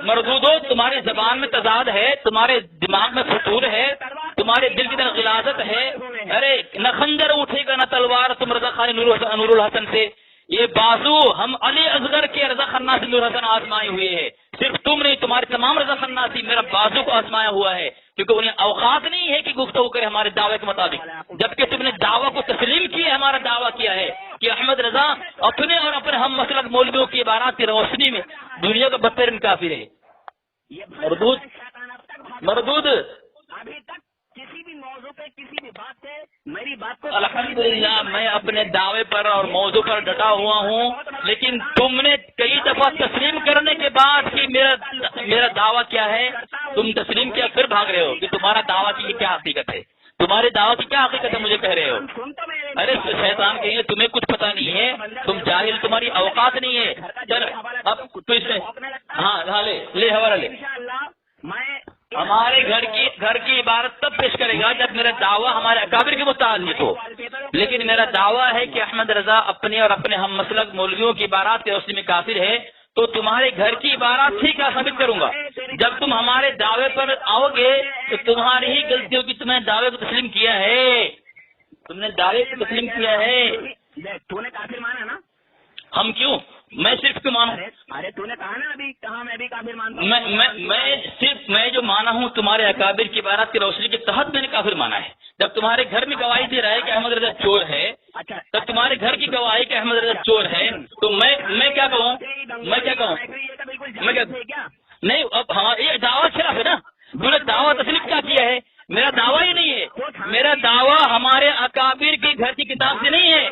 مردودو تمہاری زبان میں تضاد ہے، تمہارے دماغ میں فتور ہے، تمہارے دل کی طرف غلاظت ہے۔ ارے نہ خنجر اٹھے گا نہ تلوار تم رضا خان نور الحسن سے، یہ بازو ہم علی اصغر کے رضا خناسی نور الحسن آزمائے ہوئے ہیں، صرف تم نہیں، تمہارے تمام رضا خناسی میرا بازو کو آزمایا ہوا ہے، کیونکہ انہیں اوقات نہیں ہے کہ گفتگو کرے ہمارے دعوے کے مطابق، جبکہ تم نے دعویٰ کو تسلیم کیا، ہمارا دعویٰ کیا ہے کہ احمد رضا اپنے اور اپنے ہم مسلک مولویوں کی عبارات کی روشنی میں دنیا کا بدترین کافر ہے۔ مردود ابھی تک کسی بھی موضوع پہ کسی بھی بات سے میری بات کو الحمدللہ میں اپنے دعوے پر اور موضوع پر ڈٹا ہوا ہوں، لیکن تم نے کئی دفعہ تسلیم کرنے کے بعد کہ میرا دعویٰ کیا ہے، تم تسلیم کیا پھر بھاگ رہے ہو کہ تمہارا دعویٰ کی کیا حقیقت ہے، تمہارے دعویٰ کی کیا حقیقت ہے مجھے کہہ رہے ہو۔ ارے شیطان کہیں تمہیں کچھ پتا نہیں ہے، تم جاہل، تمہاری اوقات نہیں ہے۔ چل اب تو اس میں ہاں لے حوالہ لے۔ ہمارے گھر کی عبارت تب پیش کرے گا جب میرا دعویٰ ہمارے اکابر کے متعلق ہو، لیکن میرا دعویٰ ہے کہ احمد رضا اپنے اور اپنے ہم مسلک مولویوں کی عبارات کے روشنی میں کافر ہے، تو تمہارے گھر کی عبارات ٹھیک ہے ثابت کروں گا۔ جب تم ہمارے دعوے پر آؤ گے تو تمہاری ہی غلطیوں کی تمہیں دعوے کو تسلیم کیا ہے، تم نے دعوے کو تسلیم کیا ہے۔ تو نے کافر مانا نا؟ ہم کیوں؟ میں صرف کیوں مانوں؟ ارے تو نے کہا نا ابھی، کہا میں بھی کافر مانتا ہوں۔ میں صرف میں جو مانا ہوں تمہارے اکابر کی عبارات کی روشنی کے تحت میں نے کافر مانا ہے۔ جب تمہارے گھر میں گواہی دے رہا ہے کہ احمد رضا چور ہے، تب تمہارے گھر کی گواہی کہ احمد رضا چور ہے، تو میں کیا کہوں؟ نہیں اب ہاں یہ دعویٰ خلاف ہے نا، تو نے دعویٰ تسلیم کیا ہے؟ میرا دعویٰ ہی نہیں ہے، میرا دعویٰ ہمارے اکابر کے گھر کی کتاب سے نہیں ہے،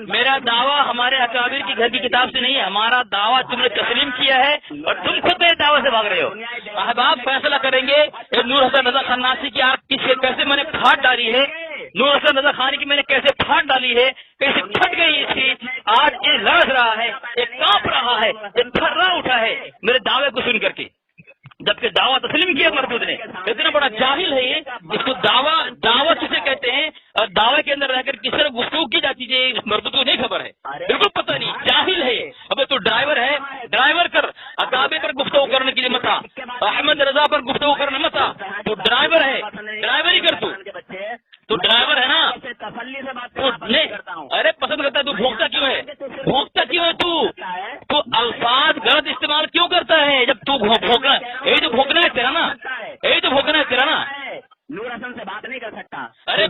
میرا دعویٰ ہمارے اکابر کی گھر کی کتاب سے نہیں ہے، ہمارا دعویٰ تم نے تسلیم کیا ہے اور تم خود میرے دعوے سے بھاگ رہے ہو۔ احباب فیصلہ کریں گے نور حسن رضا خناسی کی آنکھ کیسے میں نے پھاٹ ڈالی ہے، نور حسن رضا خانی کی میں نے کیسے پھاٹ ڈالی ہے، کیسے پھٹ گئی اس کی، آج یہ لڑ رہا ہے، یہ کانپ رہا ہے، یہ تھرا اٹھا ہے میرے دعوے کو سن کر کے، جبکہ دعویٰ تسلیم کیا مردود نے۔ اتنا بڑا جاہل ہے یہ، اس کو دعویٰ کسے کہتے ہیں اور دعوے کے اندر رہ کر کس طرح گفتگو کی جاتی ہے مردود کو نہیں خبر ہے، بالکل پتہ نہیں، جاہل ہے۔ اب تو ڈرائیور ہے، ڈرائیور کر، اکابر پر گفتگو کرنے کے لیے مت آ، احمد رضا پر گفتگو کرنے مت آ، تو ڈرائیور ہے، ڈرائیور ہی کر تو ڈرائیور ہے نا، ارے پسند کرتا ہے تو بھونکتا کیوں ہے؟ بھونکتا کیوں ہے تو الفاظ غلط استعمال کیوں کرتا ہے؟ جب تو بھونکنا، یہی تو بھونکنا ہے تیرا نا، یہی تو بھونکنا ہے تیرا نا۔ نور حسن سے بات نہیں کر سکتا۔ ارے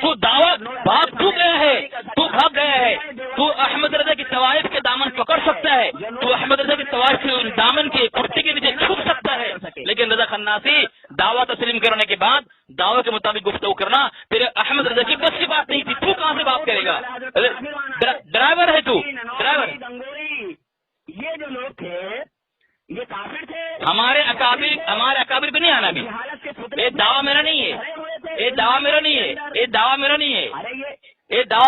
تو دعوت بھاگ تو گیا ہے، تو بھاگ گیا ہے، تو احمد رضا کی طوائف کے دامن پکڑ سکتا ہے، تو احمد رضا کی طوائف दामन के कुर्ते के नीचे छुप सकता है, लेकिन रजा खन्नासी दावा तस्लीम करने के बाद दावे के मुताबिक गुफ्तगू करना तेरे अहमद रजा की बस की बात नहीं थी। तू कहाँ से बात करेगा? ड्राइवर है तू, ड्राइवर। ये जो लोग थे ये काफिर थे। हमारे अकाबिर पे नहीं आना भी। ये दावा मेरा नहीं है, ये दावा मेरा नहीं है, ये दावा मेरा नहीं है, ये दावा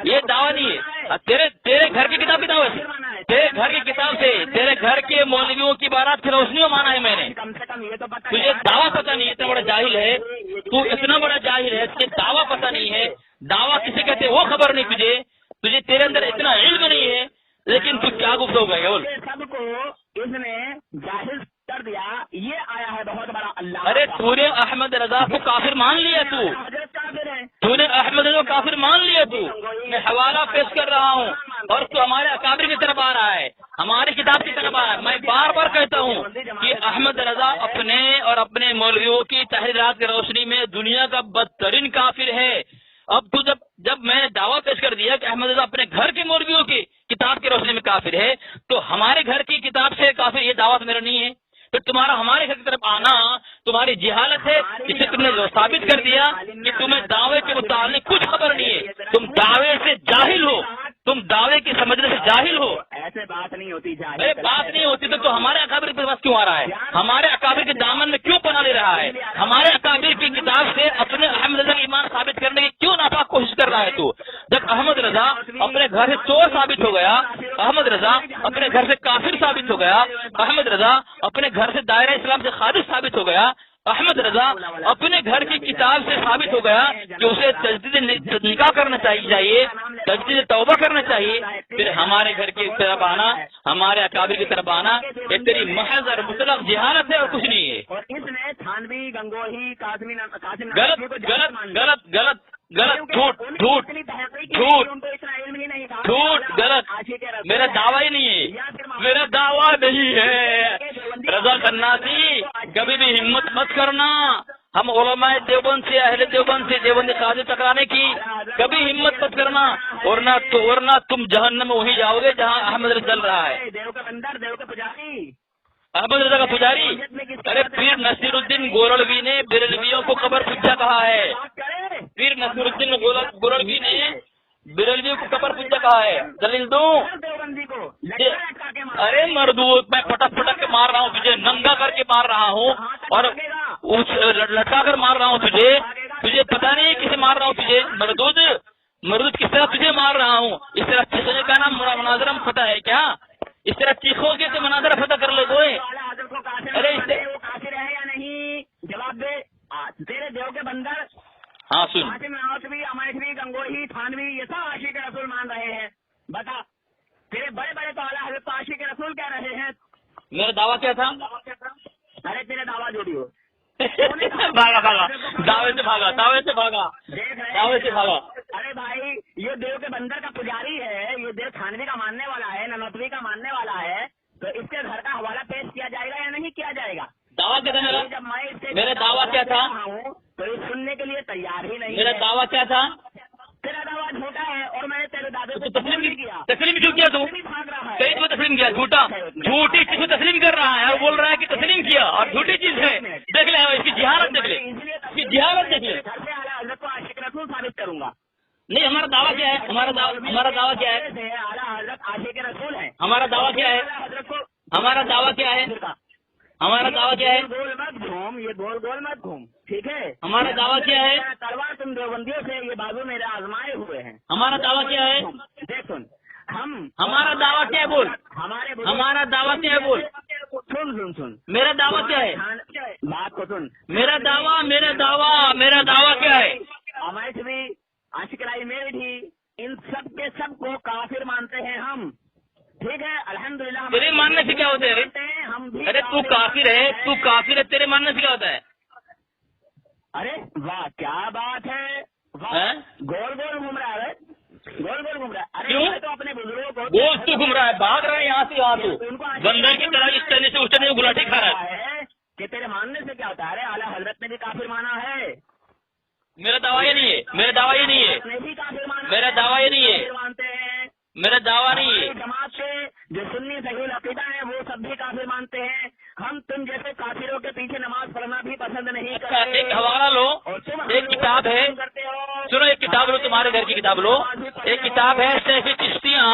ये दावा नहीं है। तेरे घर की किताब दावा से, तेरे घर की किताब से, तेरे घर के मौलवियों की बारात की रोशनी में माना है मैंने। तुझे दावा पता नहीं है, इतना बड़ा जाहिल है तू, इतना बड़ा जाहिल है, तुझे दावा पता नहीं है। दावा किसे कहते वो खबर नहीं तुझे तेरे अंदर इतना इल्म नहीं है, लेकिन तू क्या गुफ्तगू करेगा बोल। सबको इसने जाहिल कर दिया। ये आया है बहुत बड़ा अल्लाह। अरे तूने अहमद रजा को काफिर मान लिया, तूने अहमद रजा को काफिर मान लिया तू। मैं हवाला पेश कर रहा हूँ और तू हमारे अकाबिर की तरफ आ रहा है, हमारी किताब की तरफ आ रहा है। मैं बार बार कहता हूँ कि अहमद रजा अपने और अपने मौलवियों की तहरीरात की रोशनी में दुनिया का बदतरीन काफिर है। अब तू जब मैंने दावा पेश कर दिया कि अहमद रजा अपने घर के मौलवियों की किताब की रोशनी में काफिर है, तो हमारे घर की किताब से काफिर ये दावा तो मेरा नहीं है। तो तुम्हारा हमारे घर की तरफ आना तुम्हारी जिहालत है, जिसे तुमने साबित कर दिया कि तुम्हें दावे के मुताबिक कुछ खबर नहीं है। तुम दावे से जाहिल हो, तुम दावे की समझने से जाहिल हो। ऐसे बात नहीं होती, अरे बात नहीं होती तो हमारे अकाबिर के पास क्यों आ रहा है? हमारे अकाबिर के दामन में क्यों पना ले रहा है? हमारे अकाबिर की किताब से अपने अहमद रजा की ईमान साबित करने की क्यों नापाक कोशिश कर रहा है तू? जब अहमद रजा अपने घर से चोर साबित हो गया, अहमद रजा अपने घर से काफिर साबित हो गया, अहमद रजा अपने घर से दायरा इस्लाम से खारिज साबित हो गया, अहमद रजा अपने घर की किताब से साबित हो गया कि उसे तजदीद निकाह करना चाहिए, तजदीद तौबा करना चाहिए, फिर हमारे घर की तरफ आना, हमारे अकाबिर की तरफ आना, ये तेरी महज और मुतलक जिहालत है और कुछ नहीं है। और इसने थानवी, गंगोही, कासिम गलत गलत गलत गलत गलत, झूठ झूठ झूठ झूठ गलत। मेरा दावा ही नहीं है, मेरा दावा नहीं है। रजा खन्नासी कभी भी हिम्मत मत करना हम उलमाए देवबंद से, अहले देवबंद से, देवबंदी काजी टकराने की कभी हिम्मत मत करना, वरना तुम जहन्नम में वहीं जाओगे जहाँ अहमद रजा चल रहा है। देव का बंदर, देव का पुजारी, अहमद रजा का पुजारी। अरे पीर नसीरुद्दीन गोरलवी ने बेरलवियों को कबर पुज्जा कहा है। पीर नसीरुद्दीन गोरलवी ने बेरलवियों को कबर पुज्जा कहा है। दलील दूं? अरे मरदूद, मैं पटक पटक के मार रहा हूँ तुझे, नंगा करके मार रहा हूँ और लटका कर मार रहा हूँ तुझे पता नहीं किसे मार रहा हूँ तुझे। मरदूद किस तरह तुझे मार रहा हूँ? इस तरह चीखने का नाम मुनाजरा में पता है क्या? इस तरह चीखोगे तो मुनाजरा पता कर लो। अरे काफिर है या नहीं जवाब दे। तेरे देव के बंदर, हाँ सुन, अमैथवी, गंगोही, थानवी, ये सब आशिक रसूल मान रहे हैं। बता, तेरे बड़े बड़े तो आला हज़रत आशिक रसूल कह रहे हैं। मेरा दावा क्या था? अरे तेरे दावा जोड़ी हो। भागा दावे से भागा। अरे भाई, ये देव के बंदर का पुजारी है, ये देव थानवी का मानने वाला है, ननौतवी का मानने वाला है, तो इसके घर का हवाला पेश किया जाएगा या नहीं किया जाएगा? दावा क्या था मेरा? जब मैं मेरा दावा क्या था? तो ये सुनने के लिए तैयार ही नहीं। मेरा दावा क्या था? तेरा दावा झूठा है और मैंने तेरे दादे को तस्लीम क्यों किया तू? कहीं तो तस्लीम किया, झूठी चीज को तस्लीम कर रहा है और बोल रहा है कि तस्लीम किया और झूठी चीज है। देख ले इसकी जिहालत, देख ले इसकी जिहालत, देख ले। हज़रत को आशिक रसूल साबित करूंगा। नहीं, हमारा दावा क्या है? हमारा दावा क्या है? आला हज़रत आशिक रसूल है। हमारा दावा क्या है? हमारा दावा क्या है? हमारा दावा क्या है? गोल मत घूम, ये गोल मत घूम, ठीक है? हमारा दावा क्या है? तलवार तुम देवबंदियों से, ये बाजू मेरे आजमाए हुए हैं। हमारा दावा क्या है? देख सुन, हमारा दावा क्या है बोल? हमारा दावा क्या है बोल? सुन मेरा दावा क्या है? बात को सुन। मेरा दावा क्या है? अमैथ भी, आशिकराई में भी, इन सब के सब को काफिर मानते हैं हम, ठीक है? अल्हम्दुलिल्लाह। तेरे मानने से क्या होता है? अरे तू काफिर है, तेरे मानने से क्या होता है? अरे वाह, क्या बात है, वाह। गोल घूम रहा है, गोल घूम रहा है। अरे क्यों? तो अपने बुजुर्गों को गोल तू घूम रहा है, भाग रहा है यहाँ से यहाँ तू, बंदर की तरह इस तरह से उस तरह गुलाटी खा रहा है कि तेरे मानने से क्या होता है? अरे आला हजरत ने भी काफिर माना है। मेरा दावा ये नहीं है, मेरा दावा ये नहीं है, नहीं काफिर माना, मेरा दावा ये नहीं है, मानते हैं। मेरा दावा नहीं है। जमात से जो सुन्नी सही अकीदा है لو. ایک کتاب ہے سیف چشتیاں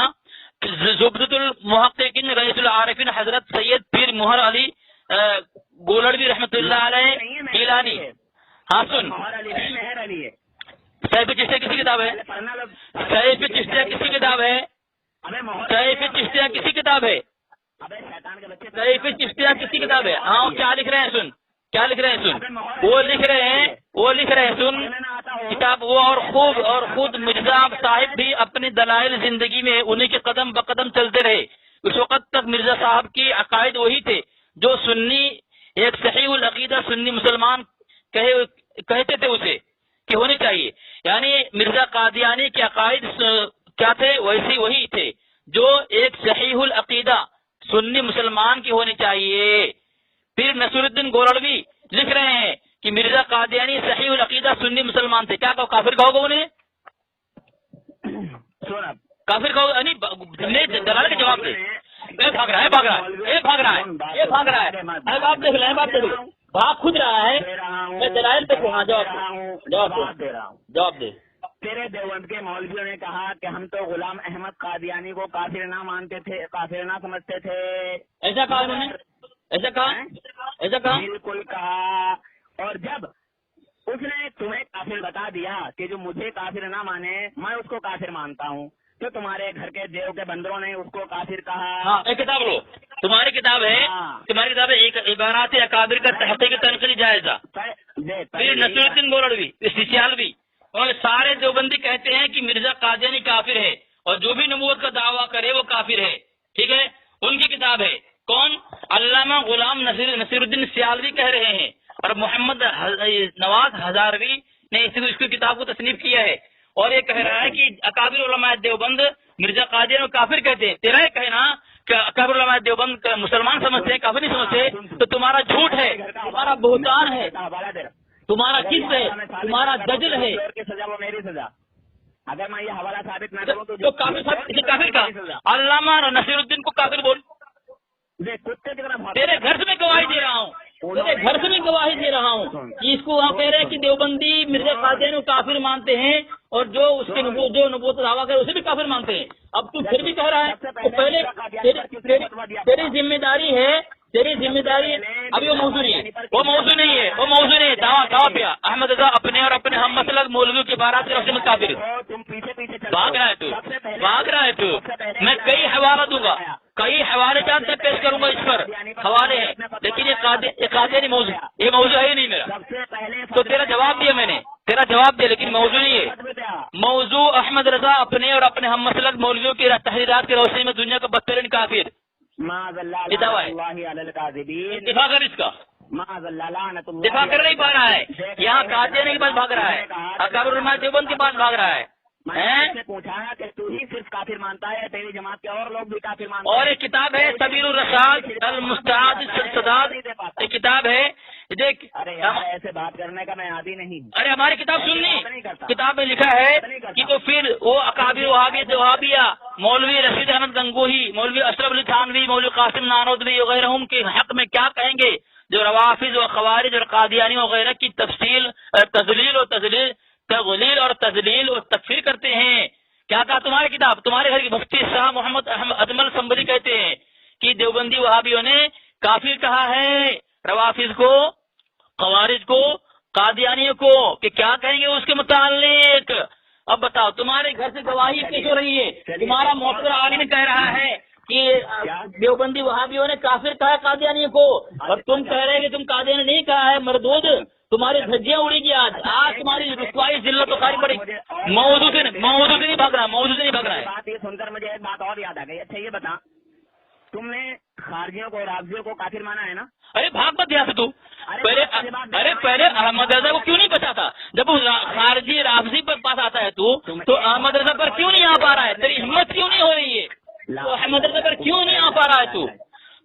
زبدۃ المحققین رئیس العارفین حضرت سید پیر مہر علی گولڑوی رحمۃ اللہ علیہ گیلانی. ہاں سن, مہر علی ہے. سیف چشتیاں کسی کتاب ہے؟ سیف چشتیاں کسی کتاب ہے؟ سیف چشتیاں کسی کتاب ہے؟ سیف چشتیاں کسی کتاب ہے؟ ہاں کیا لکھ رہے ہیں سن, کیا لکھ رہے ہیں سن, وہ لکھ رہے ہیں سن کتاب وہ. اور خود مرزا صاحب بھی اپنی دلائل زندگی میں انہی کے قدم بقدم چلتے رہے. اس وقت تک مرزا صاحب کی عقائد وہی تھے جو سنی ایک صحیح العقیدہ سنی مسلمان کہتے تھے اسے کہ ہونے چاہیے. یعنی مرزا قادیانی کے عقائد کیا تھے؟ وہی تھے جو ایک صحیح العقیدہ سنی مسلمان کی ہونی چاہیے. پھر نصیر الدین گولڑوی لکھ رہے ہیں کہ مرزا قادیانی صحیح العقیدہ سنی مسلمان تھے. کیا کہو, کافر کہو گے انہیں؟ کافر کہو گے؟ دلال کے جواب دے. بھاگ رہا ہے. آپ دیکھ لیں, بھاگ خود رہا ہے. میں دلائل پہ جواب دے. تیرے دیوبند کے مولویوں نے کہا کہ ہم تو غلام احمد قادیانی کو کافر نہ مانتے تھے, کافر نہ سمجھتے تھے. ایسا کہا انہوں نے؟ ایسا کہا بالکل کہا. اور جب اس نے تمہیں کافر بتا دیا کہ جو مجھے کافر نہ مانے میں اس کو کافر مانتا ہوں, تو تمہارے گھر کے دیو کے بندروں نے اس کو کافر کہا. ہاں ایک کتاب لو, تمہاری کتاب ہے ایک عبارات اکابر کا تحقیق تنقیدی جائزہ. پھر نصیر الدین گولڑوی سیالوی اور سارے دیوبندی کہتے ہیں کہ مرزا قادیانی کافر ہے اور جو بھی نبوت کا دعویٰ کرے وہ کافر ہے. ٹھیک ہے, ان کی کتاب ہے. کون؟ علامہ غلام نصیر الدین سیالوی کہہ رہے ہیں اور محمد نواز ہزاروی نے اس کی کتاب کو تصنیف کیا ہے. اور یہ کہہ رہا ہے کہ اکابر علماء دیوبند مرزا قادیانی کو کافر کہتے ہیں. تیرا یہ کہنا کہ اکابر علماء دیوبند مسلمان سمجھتے ہیں, کافر نہیں سمجھتے, تو تمہارا جھوٹ ہے, تمہارا بہتان ہے, تمہارا کس ہے, تمہارا دجل ہے. سزا وہ میری سزا. اگر میں یہ حوالہ ثابت نہ کروں تو کافر کا علامہ نصیر الدین کو کافر بول. تیرے گھر سے میں گواہی دے رہا ہوں, کہ اس کو وہاں کہہ رہے ہیں کہ دیوبندی مرزا قادیانی کو کافر مانتے ہیں اور جو اس کے جو نبوت دعویٰ کرے اسے بھی کافر مانتے ہیں. اب تو پھر بھی کہہ رہا ہے, تو پہلے تیری ذمہ داری ہے, ابھی وہ موضوع نہیں ہے, دعویٰ پیا احمد رضا اپنے اور اپنے ہم مسلک مولویوں کے بارات کی رفت میں کافر. بھاگ رہا ہے تو میں کئی حوالہ دوں گا, کئی حوالے چاند تک پیش کروں گا, اس پر حوالے ہیں, لیکن یہ قادیانی موضوع ہے ہی نہیں میرا. تو تیرا جواب دیا میں نے, لیکن موضوع نہیں ہے. موضوع احمد رضا اپنے اور اپنے ہم مسلک مولویوں کی تحریرات کی روشنی میں دنیا کا بدترین کافر. دفاع کر اس کا, دفاع کر نہیں پا رہا ہے. یہاں قادیانی کے پاس بھاگ رہا ہے, اکابر علماء دیوبند کے پاس بھاگ رہا ہے. پوچھا کہ تو ہی صرف کافر مانتا ہے, تیری جماعت کے اور لوگ بھی کافر مانتے ہیں. اور ایک کتاب ہے سبیل الرشاد المستعد السداد, ایک کتاب ہے. دیکھ ایسے بات کرنے کا میں عادی نہیں ہوں. ارے ہماری کتاب سننی, کتاب میں لکھا ہے کہ تو پھر وہ اکابر وہابیہ مولوی رشید احمد گنگوہی, مولوی اشرف علی تھانوی, مولوی قاسم نانوتوی وغیرہ کے حق میں کیا کہیں گے, جو روافظ و خوارج اور قادیانی وغیرہ کی تضلیل اور تکفیر کرتے ہیں. کیا کہا تمہاری کتاب؟ تمہارے گھر کی مفتی شاہ محمد اجمل سنبری کہتے ہیں کہ دیوبندی وہابیوں نے کافر کہا ہے روافظ کو, خوارج کو, قادیانیوں کو, کہ کیا کہیں گے اس کے متعلق. اب بتاؤ, تمہارے گھر سے گواہی پیش ہو رہی ہے, تمہارا محترم عالم کہہ رہا ہے کہ دیوبندی وہابیوں نے کافر کہا ہے قادیانیوں کو, اور تم کہہ رہے کہ تم قادیانی نہیں کہا ہے. مردود, تمہاری دھجیاں اڑی گی آج تمہاری رسوائی ذلت و خاری پڑی. موضوع سے نہیں بھاگ رہا ہے. بات یہ سن کر مجھے ایک بات اور یاد آ گئی. اچھا یہ بتا, تم نے خارجیوں کو رافضیوں کو کافر مانا ہے نا؟ ارے بھاگ مت یہاں سے تو. پہلے احمد رضا کو کیوں نہیں بچاتا؟ جب خارجی رافضی پر پاس آتا ہے تو احمد رضا پر کیوں نہیں آ پا رہا ہے؟ تیری ہمت کیوں نہیں ہو رہی ہے؟ تو احمد رضا پر کیوں نہیں آ پا رہا ہے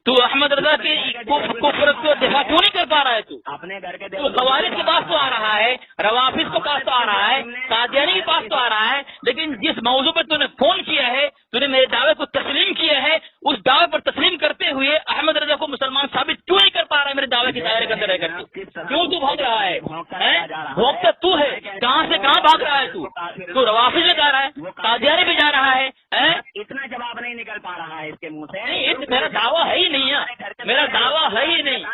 تو احمد رضا کے کفر کو دفاع کیوں نہیں کر پا رہا ہے اپنے گھر کے تو خوارج کے پاس تو آ رہا ہے, روافظ کے پاس تو آ رہا ہے, قادیانی کے پاس تو آ رہا ہے, لیکن جس موضوع پر تو نے فون کیا ہے, تو نے میرے دعوے کو تسلیم کیا ہے, اس دعوے پر تسلیم کرتے ہوئے احمد رضا کو مسلمان ثابت کیوں نہیں کر پا رہا ہے میرے دعوے کے دائرے کے اندر رہ کر کے؟ کیوں تو بھاگ رہا ہے؟ بھوگتا تو ہے, کہاں سے کہاں بھاگ رہا ہے تو روافظ میں جا رہا ہے, कादियानी भी जा रहा है इतना जवाब नहीं निकल पा रहा है इसके मुंह से। नहीं, मेरा दावा है ही नहीं है, मेरा दावा है ही नहीं,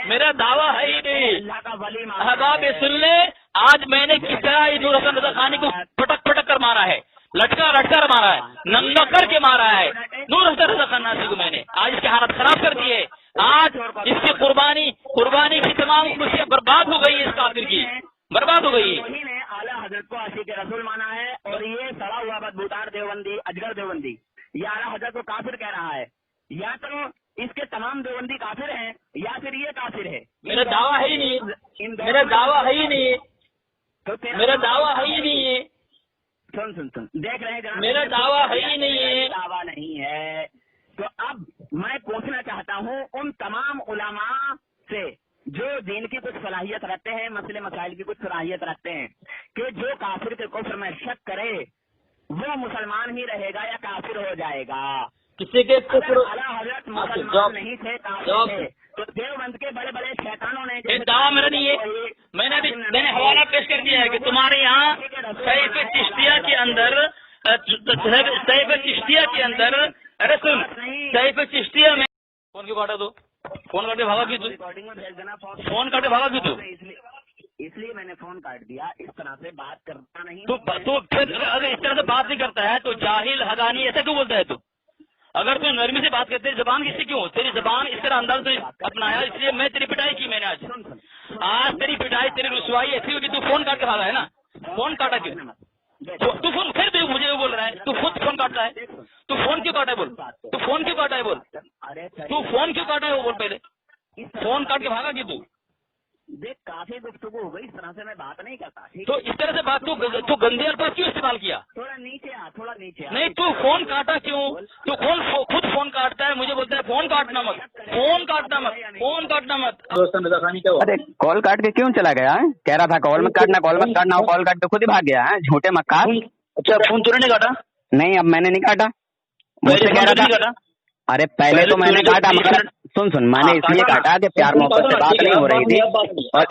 मेरा दावा है ही नहीं। अल्लाह का वली अहबाब सुन ले, आज मैंने किस तरह नूर हसन रजा खानी को पटक पटक कर मारा है, लटका लटकर मारा है, नंगा करके मारा है नूर हसन रजा खान नासी को। मैंने आज इसकी हालत खराब कर दी है। आज इसकी कुर्बानी की तमाम खुशियां बर्बाद हो गई है, इस काफिर की बर्बाद हो गई है। उन्हीं ने आला हजरत को आशिक रसूल माना है, और ये सड़ा हुआ बदबूदार देवबंदी, अजगर देवबंदी, ये आला हजरत को काफिर कह रहा है। या तो इसके तमाम देवबंदी काफिर हैं, या फिर ये काफिर है। मेरा दावा है ही नहीं, मेरा दावा है ही नहीं, मेरा दावा है ही नहीं है। सुन देख रहे हैं जनाब, मेरा दावा है ही नहीं है, दावा नहीं है। तो अब मैं पूछना चाहता हूँ उन तमाम उलमा से जो दीन की कुछ सलाहियत रखते हैं, मसले मसाइल की कुछ सलाहियत रखते हैं, कि जो काफिर के कुफ्र में शक करे वो मुसलमान ही रहेगा या काफिर हो जाएगा। किसी के अगर आला हजरत मुसलमान नहीं थे, काफिर थे, तो देवबंद के बड़े बड़े शैतानों ने दावा मेरा नहीं है। मैंने हवाला पेश कर दिया है कि तुम्हारे यहाँ सैफ चिश्तिया के अंदर, सैफ चिश्तिया के अंदर, अरे सुन, सैफ चिश्तिया में फोन क्यों काटा? दो फोन काटे भागा क्यों तू? रिकॉर्डिंग में भेज देना फोन काटे भागा क्यों तू? इसलिए मैंने फोन काट दिया। इस तरह से बात करना नहीं। तो फिर अगर इस तरह से बात नहीं करता है तो जाहिल हदानी ऐसा क्यों बोलता है तू? अगर तू नरमी से बात करते, जबान किससे क्यों? तेरी जबान इस तरह अंदाज से अपनाया, इसलिए मैं तेरी पिटाई की। मैंने आज तेरी पिटाई, तेरी रुसवाई ऐसी होगी। तू फोन काट के भागा है ना? फोन काटा क्यों? तू फोन फिर भी मुझे बोल रहा है, तू खुद फोन काटता है। तू फोन क्यों काटा है बोल? तू फोन क्यों काटा है बोल? तू फोन क्यों काटा है वो बोल पहले। फोन काट के भागा क्यों तू? देख, काफी गुफ्तगू हो गई, इस तरह से मैं बात नहीं करता। तो इस तरह से बात तू गंदे अल्फाज क्यों इस्तेमाल किया? थोड़ा नीचे आ, थोड़ा नीचे आ। नहीं, तू फोन काटा क्यों? तू खुद फोन काटता है, मुझे बोलता है फोन काटना मत, फोन काटना मत, फोन काटना मत। अरे कॉल काट के क्यों चला गया है? कह रहा था कॉल मत काटना, कॉल मत काटना, कॉल काट के खुद ही भाग गया है। झूठे मक्कार। अच्छा, फोन तूने नहीं काटा? नहीं, अब मैंने नहीं काटा, मुझसे कह रहा था। अरे पहले तो मैंने काटा, मगर सुन मैंने इसलिए काटा कि प्यार मोहब्बत से बात नहीं हो रही थी। और